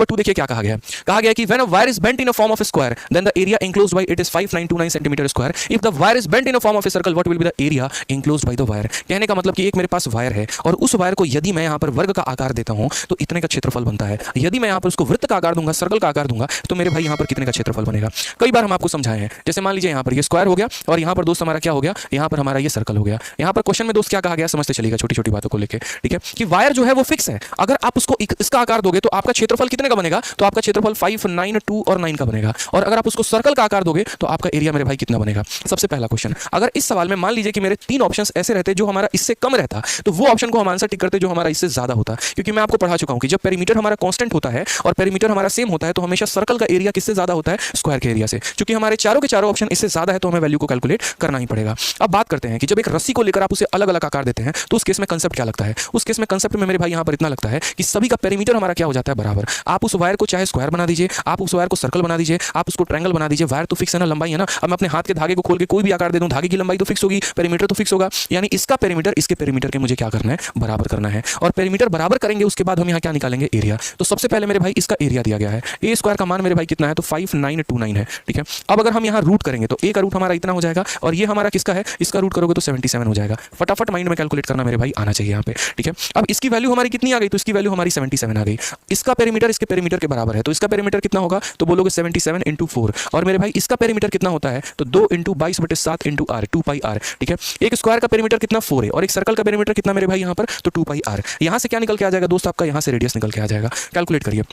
Number 2 देखिए क्या कहा गया है। कहा गया कि when a wire is bent in a form of a square then the area enclosed by it is 5929 centimetre square. If the wire is bent in a form of a circle what will be the area enclosed by the wire. कहने का मतलब कि एक मेरे पास wire है और उस wire को यदि मैं यहां पर वर्ग का आकार देता हूं तो इतने का क्षेत्रफल बनता है। यदि मैं यहां पर उसको वृत्त का आकार दूंगा, सर्कल का आकार दूंगा, तो मेरे भाई यहां पर कितने का क्षेत्रफल बनेगा। कई बार हम आपको समझाए हैं, जैसे मान लीजिए यहां पर ये स्क्वायर हो गया और यहां पर दोस्त हमारा क्या हो गया, यहां पर हमारा ये सर्कल हो गया। यहां पर क्वेश्चन में दोस्त क्या कहा गया समझते चलिएगा छोटी छोटी बातों को लेकर, ठीक है, कि वायर जो है वो फिक्स है। अगर आप उसको इसका आकार दोगे तो आपका क्षेत्रफल कितने का बनेगा, तो आपका क्षेत्रफल 5, 9, 2 और 9 का बनेगा। और अगर आप उसको सर्कल का आकार दोगे तो आपका एरिया मेरे भाई कितना बनेगा। सबसे पहला क्वेश्चन, अगर इस सवाल में मान लीजिए कि मेरे 3 ऑप्शंस ऐसे रहते जो हमारा इससे कम रहता तो वो ऑप्शन को हम आंसर टिक करते जो हमारा इससे ज्यादा होता। क्योंकि मैं आपको पढ़ा चुका हूं कि जब पेरीमीटर हमारा कांस्टेंट होता है और पेरीमीटर हमारा सेम होता है तो हमेशा सर्कल का एरिया किससे ज्यादा होता है, स्क्वायर के एरिया से। क्योंकि हमारे चारों के चारों ऑप्शन इससे ज्यादा है तो हमें वैल्यू को कैलकुलेट करना ही पड़ेगा। अब बात करते हैं कि जब एक रस्सी को लेकर आप उसे अलग अलग आकार देते हैं तो उस केस में कंसेप्ट क्या लगता है। उस केस में कंसेप्ट में मेरे भाई यहां पर इतना लगता है कि सभी का पेरीमीटर हमारा क्या हो जाता है, बराबर। आप उस वायर को चाहे स्क्वायर बना दीजिए, आप उस वायर को सर्कल बना दीजिए, आप उसको ट्रायंगल बना दीजिए, वायर तो फिक्स है ना, लंबाई है ना। अब मैं अपने हाथ के धागे को खोल के कोई भी आकार दे दूं, धागे की लंबाई तो फिक्स होगी, पेरीमीटर तो फिक्स होगा। यानी इसका पेरीमीटर इसके पेरीमीटर के मुझे क्या करना है, बराबर करना है। और पेरीमीटर बराबर करेंगे उसके बाद हम यहां क्या निकालेंगे, एरिया। तो सबसे पहले मेरे भाई इसका एरिया दिया गया है, ए स्क्वायर का मान मेरे भाई कितना है, तो 5929 है, ठीक है। अब अगर हम यहां रूट करेंगे तो ए का रूट हमारा इतना हो जाएगा और ये हमारा किसका है, इसका रूट करोगे तो 77 हो जाएगा। फटाफट माइंड में कैलकुलेट करना मेरे भाई आना चाहिए यहां पे, ठीक है। अब इसकी वैल्यू हमारी कितनी आ गई, तो इसकी वैल्यू हमारी 77 आ गई। इसका पेरीमीटर इसके पेरीमीटर के बराबर है तो इसका पेरीमीटर कितना होगा, तो बोलोगे 77 × 4। और मेरे भाई इसका पेरीमीटर कितना होता है, तो 2 × 22/7 × r, 2πr, ठीक है। एक स्क्वायर का पेरीमीटर कितना 4 है और एक सर्कल का पेरीमीटर कितना मेरे भाई यहां पर, तो 2πr। यहां से क्या निकल के आ जाएगा दोस्त, आपका यहां से रेडियस निकल के आ जाएगा। कैलकुलेट करिए।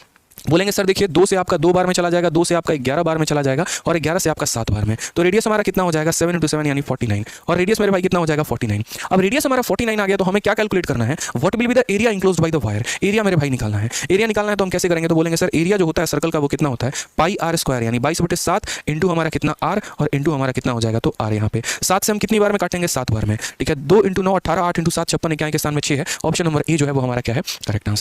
बोलेंगे सर देखिए 2 से आपका 2 बार में चला जाएगा, 2 से आपका 11 बार में चला जाएगा और 11 से आपका 7 बार में। तो रेडियस हमारा कितना हो जाएगा, 7 × 7 यानी 49। और रेडियस मेरे भाई कितना हो जाएगा, 49। अब रेडियस हमारा 49 आ गया तो हमें क्या कैलकुलेट करना है, what will be the area enclosed by the wire. Area मेरे भाई निकालना है। एरिया निकालना है तो हम कैसे करेंगे, तो बोलेंगे सर एरिया जो होता है सर्कल का वो कितना होता है, πr² यानी 22/7 इंटू हमारा कितना r और इंटू हमारा कितना हो जाएगा, तो r यहाँ पे 7 से हम कितनी बार में काटेंगे, 7 बार में, ठीक है। 2 × 9 18, 8 × 7 56, क्या के स्थान में 6 है। ऑप्शन नंबर ए जो है वो हमारा क्या है, करेक्ट आंसर।